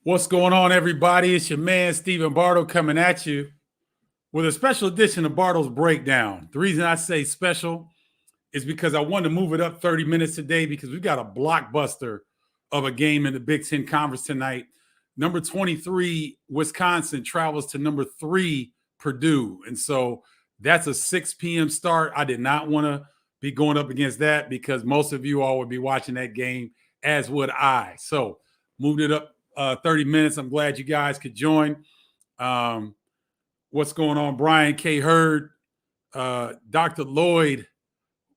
What's going on, everybody? It's your man, Stephen Bardo, coming at you with a special edition of Bardo's Breakdown. The reason I say special is because I wanted to move it up 30 minutes today because we've got a blockbuster of a game in the Big Ten Conference tonight. Number 23, Wisconsin, travels to number 3, Purdue. And so that's a 6 p.m. start. I did not want to be going up against that because most of you all would be watching that game, as would I. So moved it up 30 minutes. I'm glad you guys could join. What's going on? Brian K. Hurd, Dr. Lloyd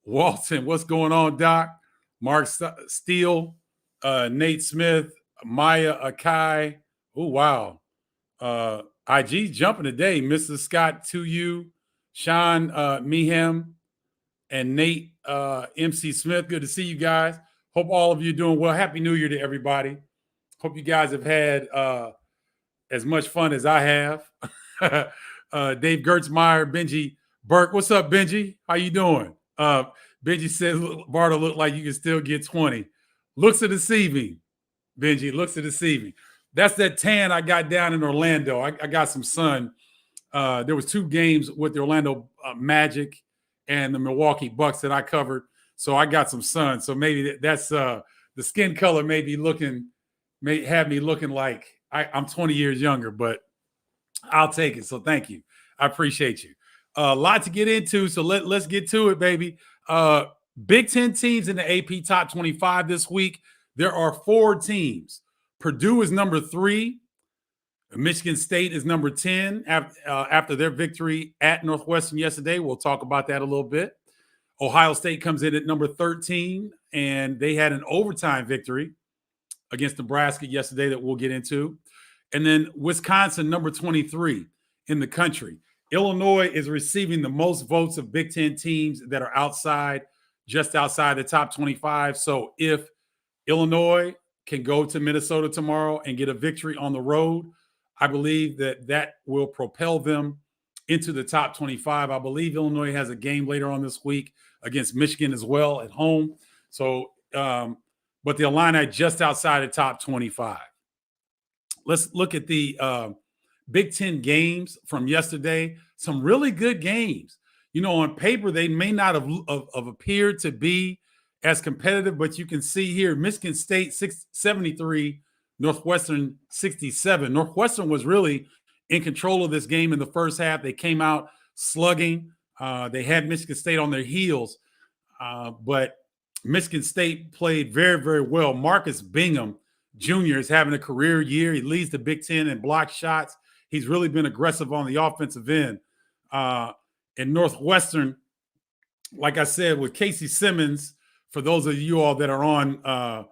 Walton. What's going on, Doc? Mark Steele, Nate Smith, Maya Akai. Oh, wow. IG jumping today. Mrs. Scott, to you, Sean Meehan, and Nate MC Smith. Good to see you guys. Hope all of you are doing well. Happy New Year to everybody. Hope you guys have had as much fun as I have. Dave Gertzmeyer, Benji Burke. What's up, Benji? How you doing? Benji says, Bardo look like you can still get 20. Looks are deceiving, Benji. Looks are deceiving. That's that tan I got down in Orlando. I got some sun. There was 2 games with the Orlando Magic and the Milwaukee Bucks that I covered. So I got some sun. So maybe that's the skin color may have me looking like I'm 20 years younger, but I'll take it. So thank you. I appreciate you. A lot to get into, so let's get to it, baby. Big Ten teams in the AP Top 25 this week. There are 4 teams. Purdue is number 3. Michigan State is number 10 after their victory at Northwestern yesterday. We'll talk about that a little bit. Ohio State comes in at number 13, and they had an overtime victory against Nebraska yesterday that we'll get into. And then Wisconsin, number 23 in the country. Illinois is receiving the most votes of Big Ten teams that are just outside the top 25. So if Illinois can go to Minnesota tomorrow and get a victory on the road, I believe that will propel them into the top 25. I believe Illinois has a game later on this week against Michigan as well at home. So, but the Illini just outside the top 25. Let's look at the Big Ten games from yesterday. Some really good games. You know, on paper, they may not have appeared to be as competitive, but you can see here, Michigan State 73, Northwestern 67. Northwestern was really in control of this game in the first half. They came out slugging. They had Michigan State on their heels, but Michigan State played very, very well. Marcus Bingham Jr. is having a career year. He leads the Big Ten in block shots. He's really been aggressive on the offensive end. In Northwestern, like I said, with Casey Simmons, for those of you all that are on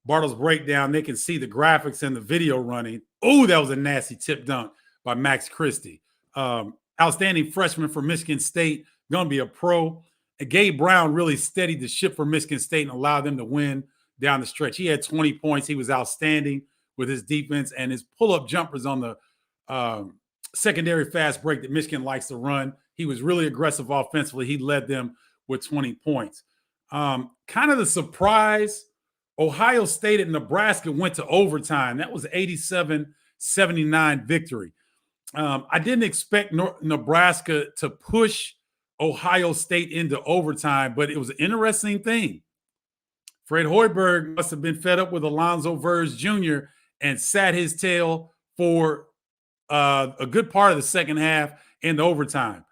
Bardo's Breakdown, they can see the graphics and the video running. Oh, that was a nasty tip dunk by Max Christie. Outstanding freshman for Michigan State, going to be a pro. And Gabe Brown really steadied the ship for Michigan State and allowed them to win down the stretch. He had 20 points. He was outstanding with his defense and his pull-up jumpers on the secondary fast break that Michigan likes to run. He was really aggressive offensively. He led them with 20 points. Kind of the surprise, Ohio State and Nebraska went to overtime. That was 87-79 victory. I didn't expect Nebraska to push Ohio State into overtime, but it was an interesting thing. Fred Hoiberg must have been fed up with Alonzo Verge Jr. and sat his tail for a good part of the second half into overtime.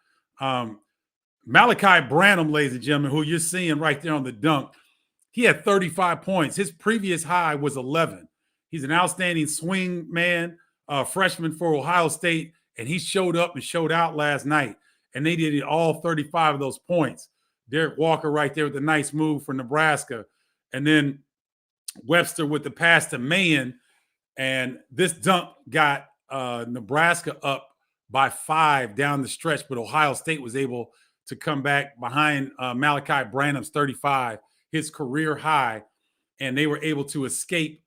Malachi Branham, ladies and gentlemen, who you're seeing right there on the dunk, he had 35 points. His previous high was 11. He's an outstanding swing man, freshman for Ohio State, and he showed up and showed out last night, and they did all 35 of those points. Derek Walker right there with a nice move for Nebraska. And then Webster with the pass to Mayen. And this dunk got Nebraska up by 5 down the stretch, but Ohio State was able to come back behind Malachi Branham's 35, his career high, and they were able to escape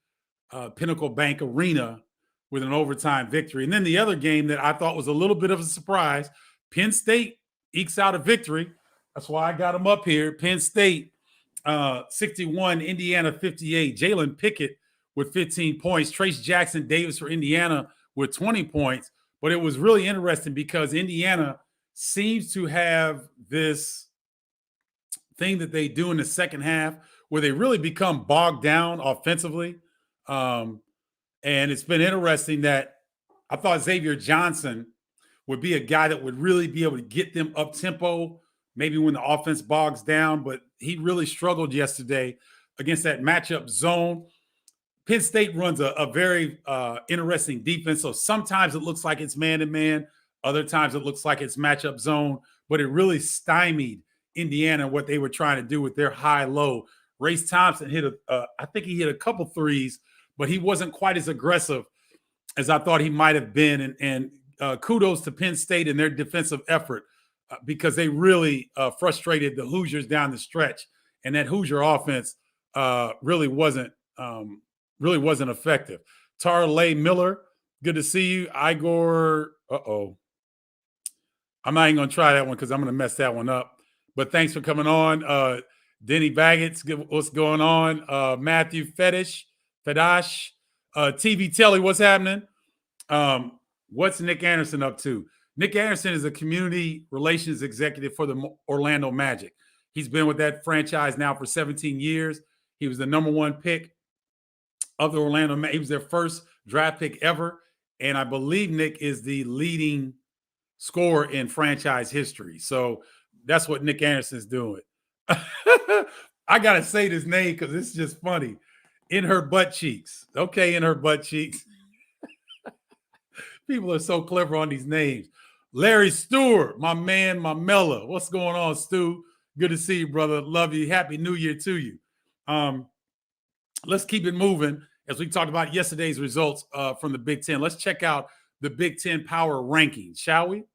Pinnacle Bank Arena with an overtime victory. And then the other game that I thought was a little bit of a surprise, Penn State ekes out a victory. That's why I got them up here. Penn State 61, Indiana 58. Jalen Pickett with 15 points. Trace Jackson Davis for Indiana with 20 points. But it was really interesting because Indiana seems to have this thing that they do in the second half where they really become bogged down offensively. And it's been interesting that I thought Xavier Johnson would be a guy that would really be able to get them up tempo, maybe when the offense bogs down, but he really struggled yesterday against that matchup zone. Penn State runs a very interesting defense. So sometimes it looks like it's man-to-man. Other times it looks like it's matchup zone, but it really stymied Indiana what they were trying to do with their high-low. Race Thompson I think he hit a couple threes, but he wasn't quite as aggressive as I thought he might have been. And kudos to Penn State and their defensive effort because they really frustrated the Hoosiers down the stretch. And that Hoosier offense really wasn't effective. Tarlay Miller, good to see you. Igor, I'm not even going to try that one because I'm going to mess that one up. But thanks for coming on. Denny Baggett's, what's going on? Matthew Fetish, TV Telly, what's happening? What's Nick Anderson up to? Nick Anderson is a community relations executive for the Orlando Magic. He's been with that franchise now for 17 years. He was the #1 pick of the Orlando Magic. He was their first draft pick ever. And I believe Nick is the leading scorer in franchise history. So that's what Nick Anderson's doing. I got to say this name because it's just funny. In her butt cheeks. Okay, in her butt cheeks. People are so clever on these names. Larry Stewart, my man, my Mella. What's going on, Stu? Good to see you, brother. Love you. Happy New Year to you. Let's keep it moving as we talked about yesterday's results from the Big Ten. Let's check out the Big Ten power rankings, shall we?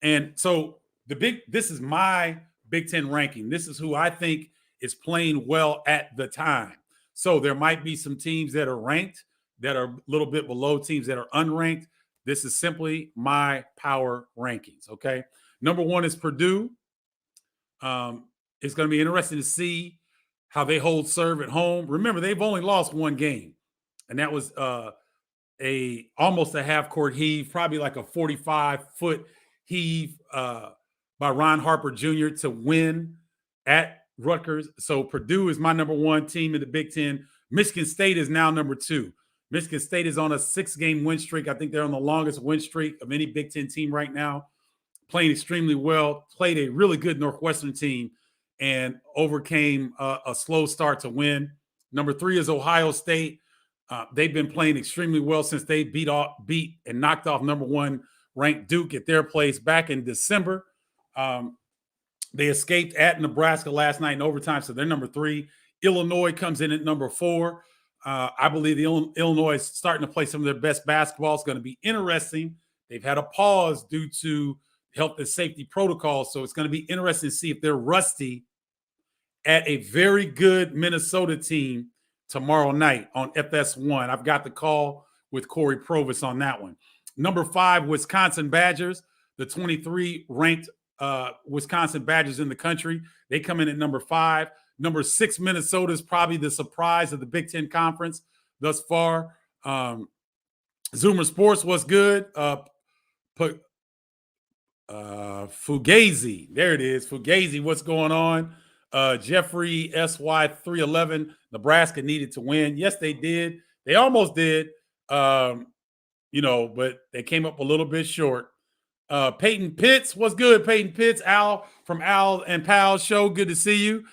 And so this is my Big Ten ranking. This is who I think is playing well at the time. So there might be some teams that are ranked that are a little bit below teams that are unranked. This is simply my power rankings, okay? #1 is Purdue. It's going to be interesting to see how they hold serve at home. Remember, they've only lost one game, and that was almost a half-court heave, probably like a 45-foot heave by Ron Harper Jr. to win at Rutgers. So Purdue is my #1 team in the Big Ten. Michigan State is now #2. Michigan State is on a 6-game win streak. I think they're on the longest win streak of any Big Ten team right now, playing extremely well, played a really good Northwestern team, and overcame a slow start to win. #3 is Ohio State. They've been playing extremely well since they beat and knocked off #1 ranked Duke at their place back in December. They escaped at Nebraska last night in overtime, so they're #3. Illinois comes in at #4. I believe Illinois is starting to play some of their best basketball. It's going to be interesting. They've had a pause due to health and safety protocols, so it's going to be interesting to see if they're rusty at a very good Minnesota team tomorrow night on FS1. I've got the call with Corey Provis on that one. #5, Wisconsin Badgers, the 23 ranked Wisconsin Badgers in the country. They come in at #5. #6, Minnesota is probably the surprise of the Big Ten Conference thus far. Zoomer Sports was good. Fugazi, there it is. Fugazi, what's going on? Jeffrey SY311, Nebraska needed to win. Yes, they did. They almost did, but they came up a little bit short. Peyton Pitts, what's good, Peyton Pitts? Al from Al and Pal's show, good to see you.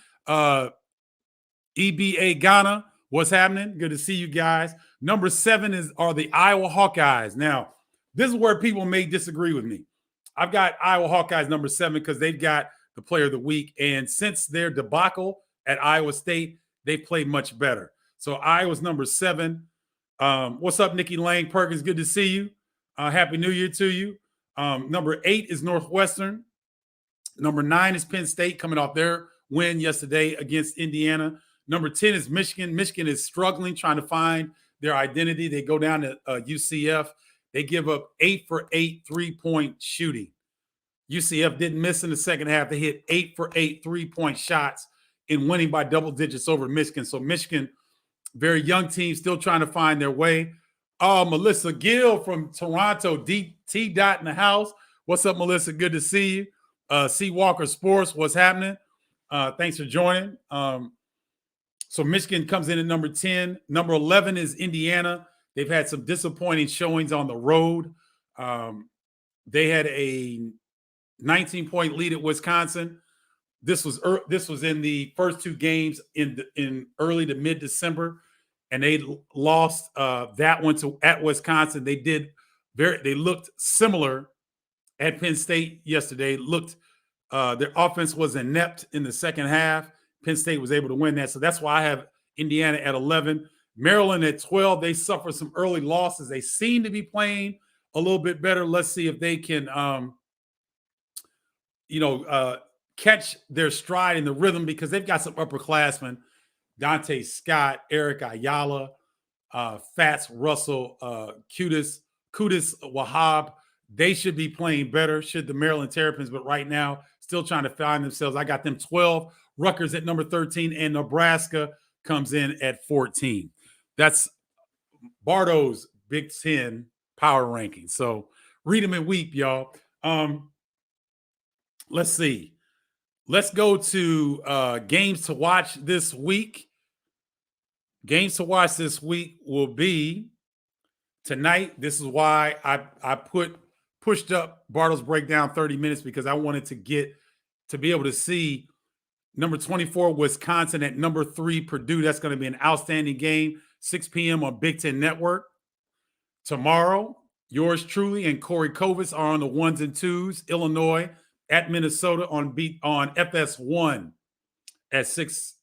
EBA Ghana, what's happening? Good to see you guys. #7 are the Iowa Hawkeyes. Now, this is where people may disagree with me. I've got Iowa Hawkeyes #7 because they've got the player of the week. And since their debacle at Iowa State, they've played much better. So Iowa's #7. What's up, Nikki Lang Perkins? Good to see you. Happy New Year to you. #8 is Northwestern. #9 is Penn State coming off their win yesterday against Indiana. #10 is Michigan. Michigan is struggling, trying to find their identity. They go down to UCF. They give up 8 for 8 3-point shooting. UCF didn't miss in the second half. They hit 8 for 8 3-point shots in winning by double digits over Michigan. So Michigan Very young team, still trying to find their way. Melissa Gill from Toronto, T Dot in the house. What's up, Melissa? Good to see you. C Walker Sports, what's happening? Thanks for joining. So Michigan comes in at number 10. Number 11 is Indiana. They've had some disappointing showings on the road. They had a 19-point lead at Wisconsin. This was in the first two games in early to mid-December, and they lost that one at Wisconsin. They looked similar at Penn State yesterday. Their offense was inept in the second half. Penn State was able to win that, so that's why I have Indiana at 11. Maryland at 12. They suffered some early losses. They seem to be playing a little bit better. Let's see if they can, catch their stride in the rhythm, because they've got some upperclassmen: Dante Scott, Eric Ayala, Fats Russell, Qudus Wahab. They should be playing better, should the Maryland Terrapins, but right now still trying to find themselves. I got them 12. Rutgers at number 13, and Nebraska comes in at 14. That's Bardo's Big Ten power ranking. So read them and weep, y'all. Let's see. Let's go to games to watch this week. Games to watch this week will be tonight. This is why I pushed up Bardo's breakdown 30 minutes, because I wanted to be able to see number 24 Wisconsin at number 3 Purdue. That's going to be an outstanding game. 6 p.m. on Big Ten Network. Tomorrow, yours truly and Corey Kovacs are on the 1s and 2s. Illinois at Minnesota on FS1 at 6.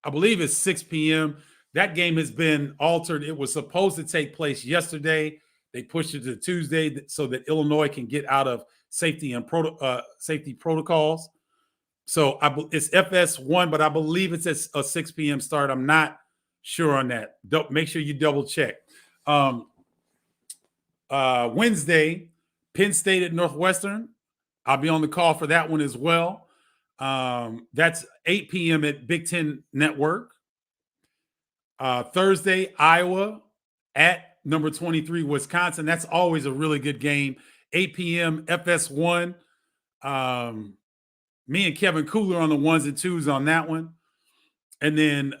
I believe it's 6 p.m. That game has been altered. It was supposed to take place yesterday. They pushed it to Tuesday so that Illinois can get out of safety protocols. So it's FS1, but I believe it's at a 6 p.m. start. I'm not sure on that. Make sure you double check. Wednesday, Penn State at Northwestern. I'll be on the call for that one as well. That's 8 p.m. at Big Ten Network. Thursday, Iowa at number 23 Wisconsin. That's always a really good game. 8 p.m. FS1. Me and Kevin Kugler on the 1s and 2s on that one. And then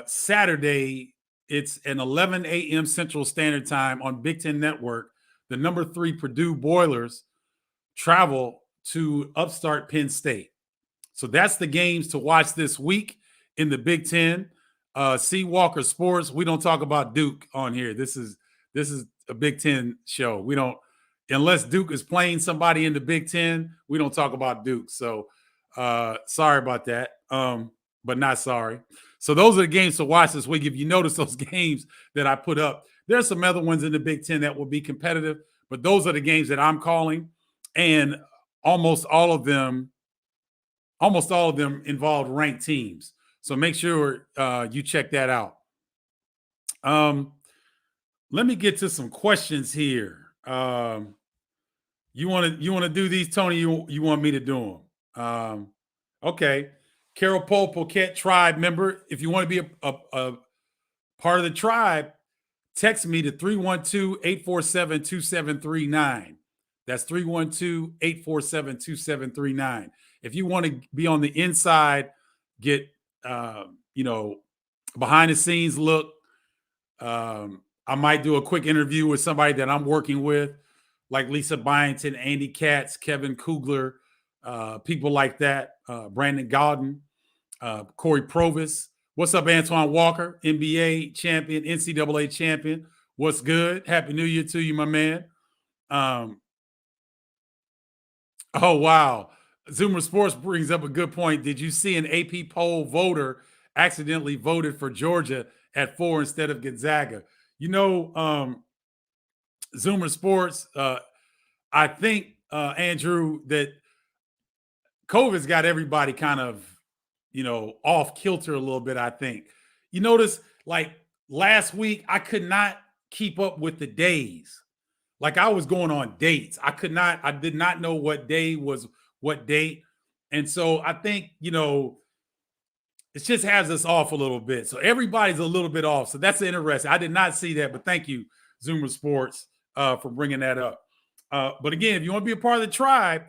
Saturday, it's an 11 a.m. Central Standard Time on Big Ten Network. The number 3 Purdue Boilers travel to upstart Penn State. So that's the games to watch this week in the Big Ten. C Walker Sports. We don't talk about Duke on here. This is a Big Ten show. We don't, unless Duke is playing somebody in the Big Ten, we don't talk about Duke. So sorry about that, but not sorry. So those are the games to watch this week. If you notice those games that I put up, there's some other ones in the Big Ten that will be competitive, but those are the games that I'm calling, and almost all of them involved ranked teams. So make sure you check that out. Let me get to some questions here. You want to do these, Tony? You want me to do them? Okay. Carol Pope, Poquette Tribe member. If you want to be a part of the tribe, text me to 312-847-2739. That's 312-847-2739. If you want to be on the inside, get behind the scenes look. I might do a quick interview with somebody that I'm working with, like Lisa Byington, Andy Katz, Kevin Kugler, people like that, Brandon Gaudin, Corey Provis. What's up, Antoine Walker, NBA champion, NCAA champion. What's good? Happy New Year to you, my man. Oh, wow. Zoomer Sports brings up a good point. Did you see an AP poll voter accidentally voted for Georgia at 4 instead of Gonzaga? Zoomer Sports, I think, Andrew, that COVID's got everybody kind of, off kilter a little bit, I think. You notice, like, last week, I could not keep up with the days. Like, I was going on dates. I did not know what day was what date. And so I think, it just has us off a little bit. So everybody's a little bit off. So that's interesting. I did not see that, but thank you, Zoomer Sports, for bringing that up. But again, if you want to be a part of the tribe,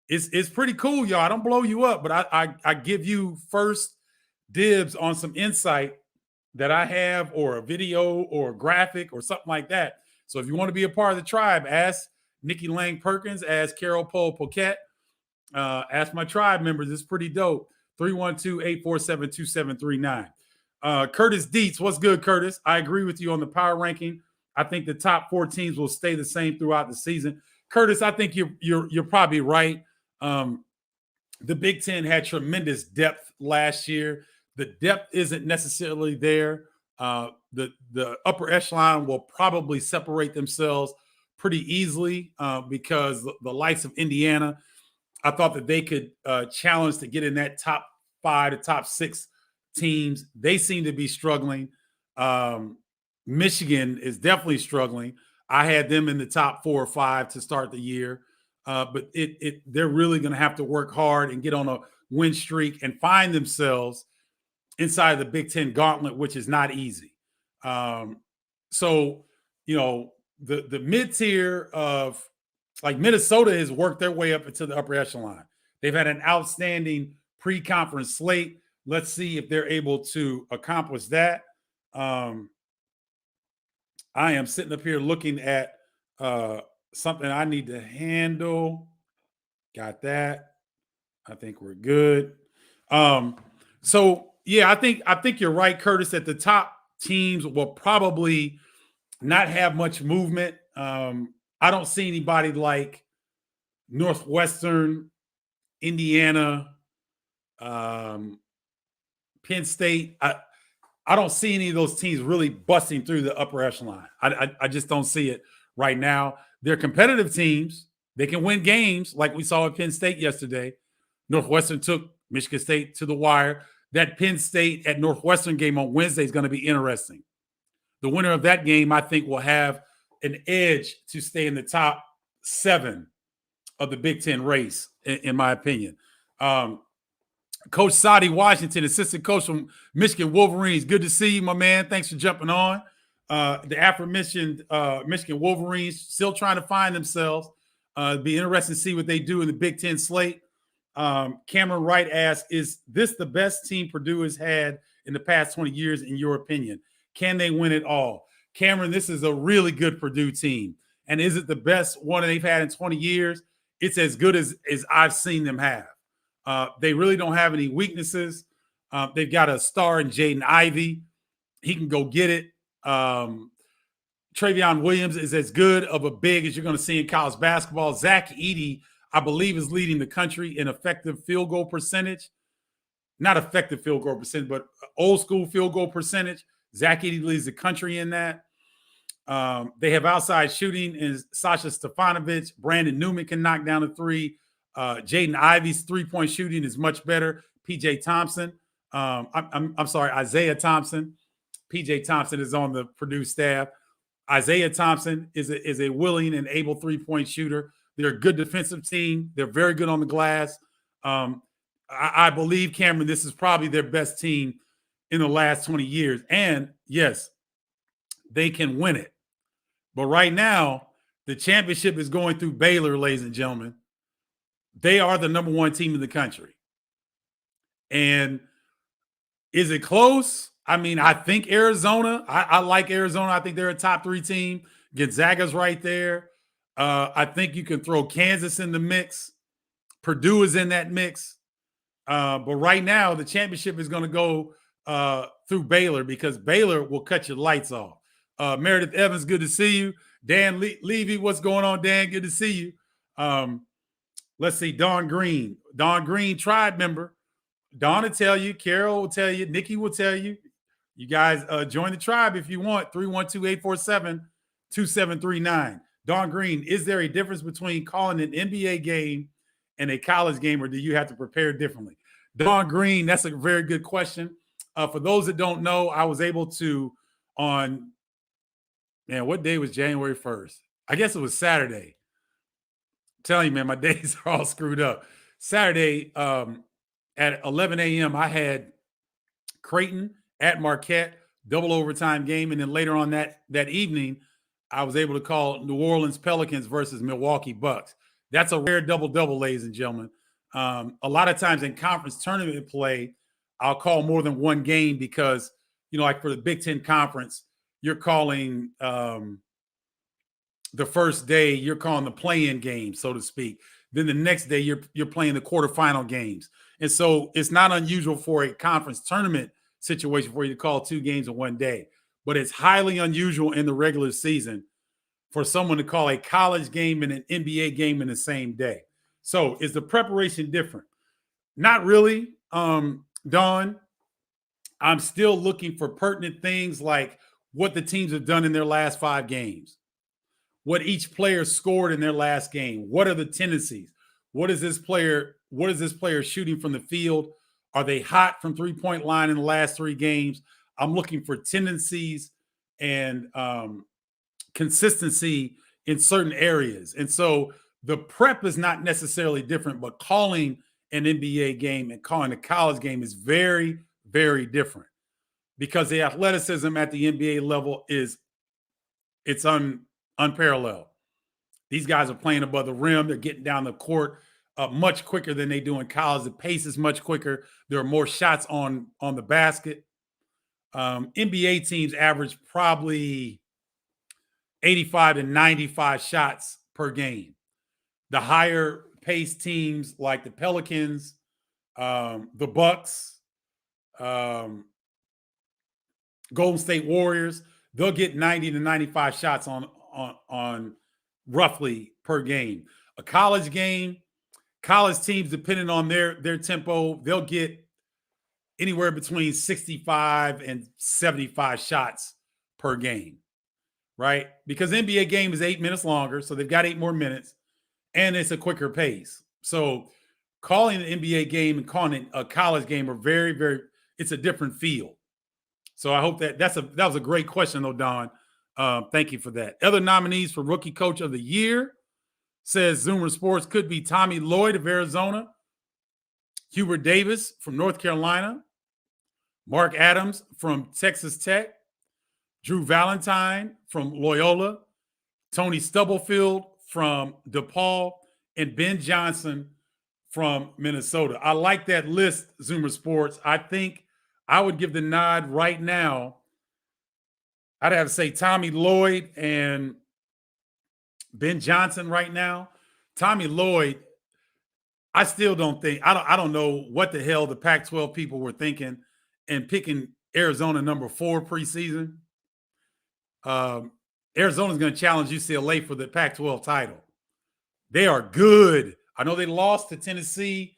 it's pretty cool, y'all. I don't blow you up, but I give you first dibs on some insight that I have, or a video or a graphic or something like that. So if you want to be a part of the tribe, ask Nikki Lang Perkins, ask Carol Poe Poquette, ask my tribe members. It's pretty dope. 312-847-2739. Curtis Dietz, what's good, Curtis? I agree with you on the power ranking. I think the top 4 teams will stay the same throughout the season. Curtis, I think you're probably right. The Big Ten had tremendous depth last year. The depth isn't necessarily there. The upper echelon will probably separate themselves pretty easily because the likes of Indiana, I thought that they could challenge to get in that top 5 to top 6 teams. They seem to be struggling. Michigan is definitely struggling. I had them in the top 4 or 5 to start the year. But they're really going to have to work hard and get on a win streak and find themselves inside of the Big Ten gauntlet, which is not easy. So, the mid-tier of like Minnesota has worked their way up into the upper echelon. They've had an outstanding pre-conference slate. Let's see if they're able to accomplish that. I am sitting up here looking at something I need to handle. Got that. I think we're good. So yeah, I think you're right, Curtis, that the top teams will probably not have much movement. I don't see anybody like Northwestern, Indiana, Penn State. I don't see any of those teams really busting through the upper echelon. I just don't see it right now. They're competitive teams. They can win games like we saw at Penn State yesterday. Northwestern took Michigan State to the wire. That Penn State at Northwestern game on Wednesday is going to be interesting. The winner of that game, I think, will have an edge to stay in the top 7 of the Big Ten race, in my opinion. Coach Sadi Washington, assistant coach from Michigan Wolverines. Good to see you, my man. Thanks for jumping on. The aforementioned Michigan Wolverines still trying to find themselves. It'd be interesting to see what they do in the Big Ten slate. Cameron Wright asks, is this the best team Purdue has had in the past 20 years, in your opinion? Can they win it all? Cameron, this is a really good Purdue team. And is it the best one they've had in 20 years? It's as good as I've seen them have. They really don't have any weaknesses. They've got a star in Jaden Ivey. He can go get it. Travion Williams is as good of a big as you're going to see in college basketball. Zach Edey, I believe, is leading the country in effective field goal percentage. Not effective field goal percentage, but old school field goal percentage. Zach Edey leads the country in that. They have outside shooting in Sasha Stefanovic. Brandon Newman can knock down a 3. Jaden Ivey's 3-point shooting is much better. PJ Thompson. I'm sorry, Isaiah Thompson. PJ Thompson is on the Purdue staff. Isaiah Thompson is a willing and able 3-point shooter. They're a good defensive team. They're very good on the glass. I believe, Cameron, this is probably their best team in the last 20 years. And yes, they can win it. But right now, the championship is going through Baylor, ladies and gentlemen. They are the number 1 team in the country. And is it close? I mean, I think Arizona, I like Arizona. I think they're a top 3 team. Gonzaga's right there. I think you can throw Kansas in the mix. Purdue is in that mix. But right now, the championship is going to go through Baylor, because Baylor will cut your lights off. Meredith Evans, good to see you. Dan Levy, what's going on, Dan? Good to see you. Let's see, Dawn Green, tribe member. Dawn will tell you, Carol will tell you, Nikki will tell you. You guys join the tribe if you want. 312-847-2739. Dawn Green, is there a difference between calling an NBA game and a college game, or do you have to prepare differently? Dawn Green, that's a very good question. For those that don't know, I was able to what day was January 1st? I guess it was Saturday. I'm telling you, man, my days are all screwed up. Saturday at 11 a.m., I had Creighton at Marquette, double overtime game. And then later on that evening, I was able to call New Orleans Pelicans versus Milwaukee Bucks. That's a rare double-double, ladies and gentlemen. A lot of times in conference tournament play, I'll call more than one game because, like for the Big Ten Conference, you're calling the first day, you're calling the play-in game, so to speak. Then the next day, you're playing the quarterfinal games. And so it's not unusual for a conference tournament situation for you to call 2 games in one day. But it's highly unusual in the regular season for someone to call a college game and an NBA game in the same day. So is the preparation different? Not really, Dawn. I'm still looking for pertinent things like what the teams have done in their last 5 games, what each player scored in their last game. What are the tendencies? What is this player shooting from the field? Are they hot from three-point line in the last 3 games? I'm looking for tendencies and consistency in certain areas. And so the prep is not necessarily different, but calling an NBA game and calling a college game is very, very different because the athleticism at the NBA level it's unparalleled. These guys are playing above the rim. They're getting down the court much quicker than they do in college. The pace is much quicker. There are more shots on the basket. NBA teams average probably 85 to 95 shots per game. The higher paced teams like the Pelicans, the Bucks, Golden State Warriors, they'll get 90 to 95 shots on roughly per game. A college game, college teams, depending on their tempo, they'll get anywhere between 65 and 75 shots per game, right? Because the NBA game is 8 minutes longer, so they've got 8 more minutes, and it's a quicker pace. So calling an NBA game and calling it a college game are very, very, it's a different feel. So I hope that was a great question, though, Don. Thank you for that. Other nominees for Rookie Coach of the Year, says Zoomer Sports, could be Tommy Lloyd of Arizona, Hubert Davis from North Carolina, Mark Adams from Texas Tech, Drew Valentine from Loyola, Tony Stubblefield from DePaul, and Ben Johnson from Minnesota. I like that list, Zoomer Sports. I think I would give the nod right now. I'd have to say Tommy Lloyd and Ben Johnson right now. Tommy Lloyd, I still don't think, I don't know what the hell the Pac-12 people were thinking and picking Arizona number 4 preseason. Arizona's going to challenge UCLA for the Pac-12 title. They are good. I know they lost to Tennessee.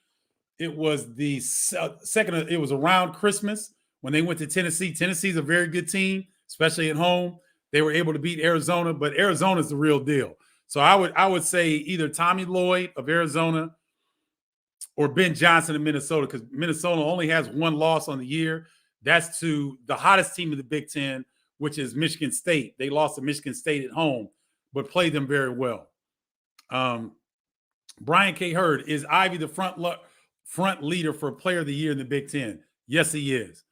It was the second, it was around Christmas when they went to Tennessee. Tennessee's a very good team, especially at home. They were able to beat Arizona, but Arizona's the real deal. So I would say either Tommy Lloyd of Arizona or Ben Johnson of Minnesota, because Minnesota only has 1 loss on the year. That's to the hottest team in the Big Ten, which is Michigan State. They lost to Michigan State at home, but played them very well. Brian K. Hurd, is Ivy the front leader for Player of the Year in the Big Ten? Yes, he is.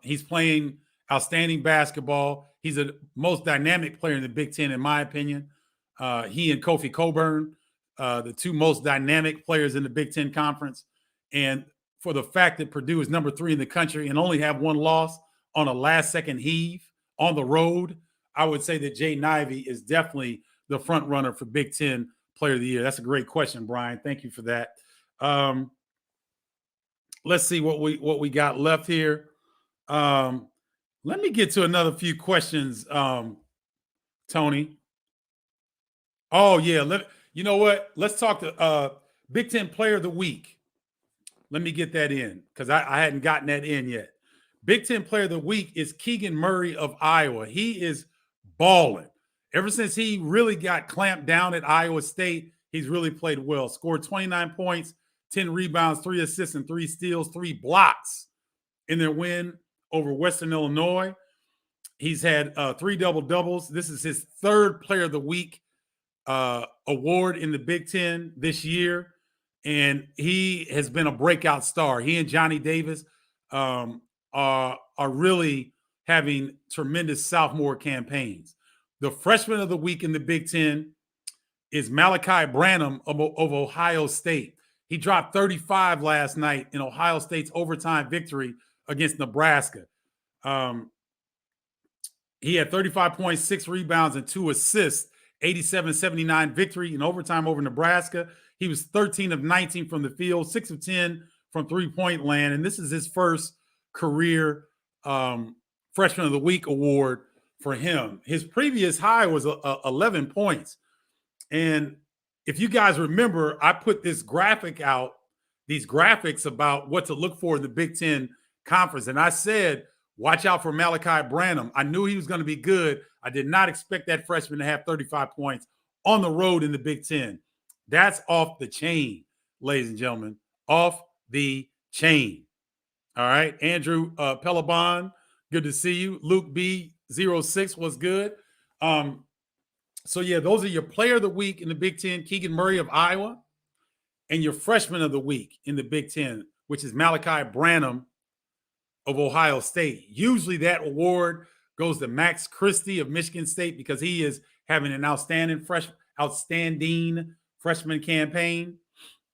He's playing outstanding basketball. He's the most dynamic player in the Big Ten, in my opinion. He and Kofi Cockburn, the 2 most dynamic players in the Big Ten Conference. And for the fact that Purdue is number 3 in the country and only have 1 loss on a last-second heave on the road, I would say that Jaden Ivey is definitely the front runner for Big Ten Player of the Year. That's a great question, Brian. Thank you for that. Let's see what we got left here. Let me get to another few questions, Tony. Oh, yeah. You know what? Let's talk to Big Ten Player of the Week. Let me get that in because I hadn't gotten that in yet. Big Ten Player of the Week is Keegan Murray of Iowa. He is balling. Ever since he really got clamped down at Iowa State, he's really played well. Scored 29 points, 10 rebounds, 3 assists, and 3 steals, 3 blocks in their win over Western Illinois. He's had 3 double-doubles. This is his 3rd Player of the Week award in the Big Ten this year, and he has been a breakout star. He and Johnny Davis are really having tremendous sophomore campaigns. The freshman of the week in the Big Ten is Malachi Branham of Ohio State. He dropped 35 last night in Ohio State's overtime victory against Nebraska. He had 35 points, 6 rebounds, and 2 assists, 87-79 victory in overtime over Nebraska. He was 13 of 19 from the field, 6 of 10 from three-point land, and this is his first career Freshman of the Week award for him. His previous high was 11 points. And if you guys remember, I put this graphic out, these graphics about what to look for in the Big Ten Conference. And I said, watch out for Malachi Branham. I knew he was going to be good. I did not expect that freshman to have 35 points on the road in the Big Ten. That's off the chain, ladies and gentlemen. Off the chain. All right. Andrew Pelabon, good to see you. Luke B06 was good. So, yeah, those are your player of the week in the Big Ten, Keegan Murray of Iowa, and your freshman of the week in the Big Ten, which is Malachi Branham of Ohio State. Usually that award goes to Max Christie of Michigan State because he is having an outstanding freshman campaign.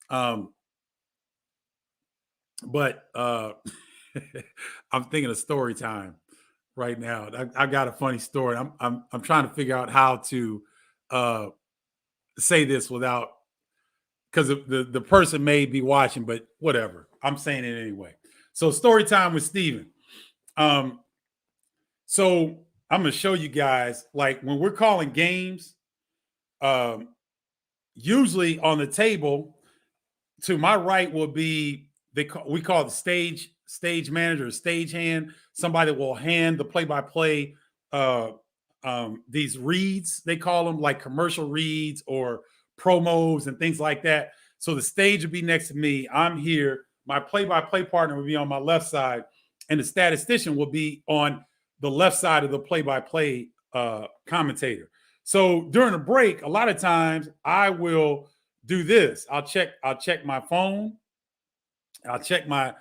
But I'm thinking of story time right now. I got a funny story. I'm trying to figure out how to say this without, because the person may be watching, but whatever. I'm saying it anyway. So story time with Steven. So I'm going to show you guys, like when we're calling games, usually on the table to my right will be, we call the stage manager, stagehand, somebody that will hand the play-by-play, these reads, they call them, like commercial reads or promos and things like that. So the stage will be next to me. I'm here. My play-by-play partner will be on my left side, and the statistician will be on the left side of the play-by-play commentator. So during a break, a lot of times I will do this. I'll check my phone. I'll check my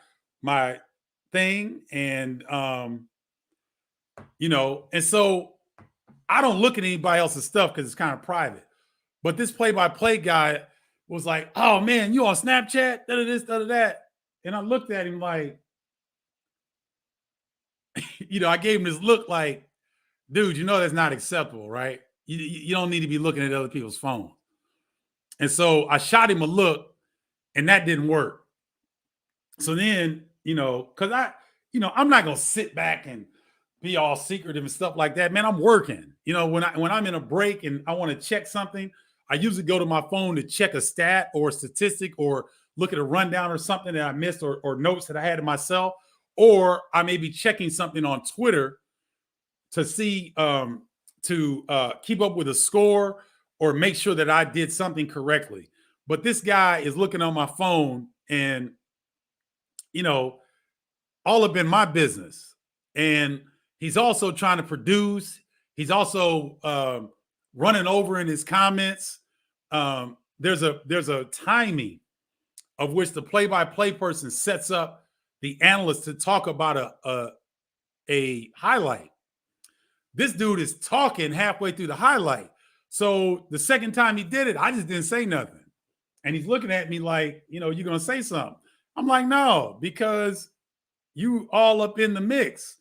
thing, and and so I don't look at anybody else's stuff because it's kind of private. But this play-by-play guy was like, "Oh man, you on Snapchat? Da this, da that." And I looked at him like, I gave him this look like, "Dude, that's not acceptable, right? You don't need to be looking at other people's phones." And so I shot him a look, and that didn't work. So then, because I'm not gonna sit back and be all secretive and stuff like that, man. I'm working. When I'm in a break and I want to check something, I usually go to my phone to check a stat or a statistic or look at a rundown or something that I missed or notes that I had to myself, or I may be checking something on Twitter to see to keep up with a score or make sure that I did something correctly. But this guy is looking on my phone and all up in my business. And he's also trying to produce. He's also running over in his comments. There's a timing of which the play-by-play person sets up the analyst to talk about a highlight. This dude is talking halfway through the highlight. So the second time he did it, I just didn't say nothing. And he's looking at me like, you're going to say something. I'm like, no, because you all up in the mix.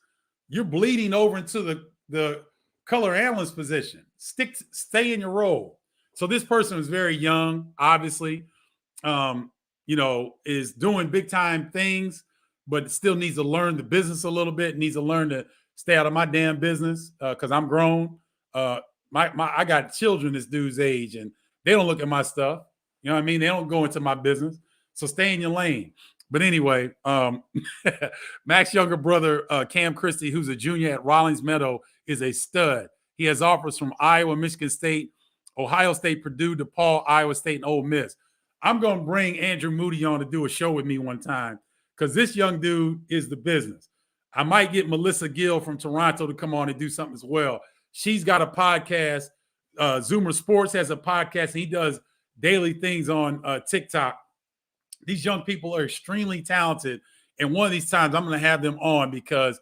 You're bleeding over into the color analyst position. Stay in your role. So this person is very young, obviously, is doing big time things, but still needs to learn the business a little bit, needs to learn to stay out of my damn business because I'm grown. I got children this dude's age, and they don't look at my stuff. You know what I mean? They don't go into my business. So stay in your lane. But anyway, Mac's younger brother, Cam Christie, who's a junior at Rawlings Meadow, is a stud. He has offers from Iowa, Michigan State, Ohio State, Purdue, DePaul, Iowa State, and Ole Miss. I'm going to bring Andrew Moody on to do a show with me one time because this young dude is the business. I might get Melissa Gill from Toronto to come on and do something as well. She's got a podcast. Zoomer Sports has a podcast, and he does daily things on TikTok. These young people are extremely talented, And one of these times I'm going to have them on because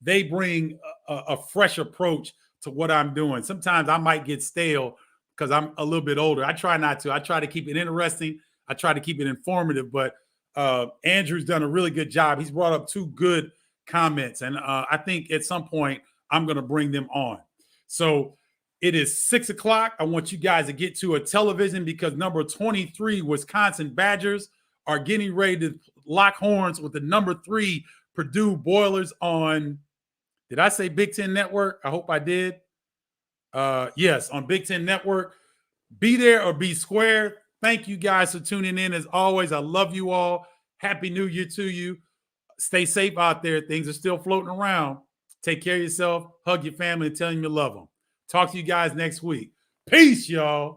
they bring a fresh approach to what I'm doing. Sometimes I might get stale because I'm a little bit older. I try not to. I try to keep it interesting. I try to keep it informative, but Andrew's done a really good job. He's brought up 2 good comments, and I think at some point I'm going to bring them on. So it is 6 o'clock. I want you guys to get to a television because number 23 Wisconsin Badgers are getting ready to lock horns with the number 3 Purdue Boilers on, did I say Big Ten Network? I hope I did. Yes, on Big Ten Network. Be there or be square. Thank you guys for tuning in. As always, I love you all. Happy New Year to you. Stay safe out there. Things are still floating around. Take care of yourself. Hug your family and tell them you love them. Talk to you guys next week. Peace, y'all.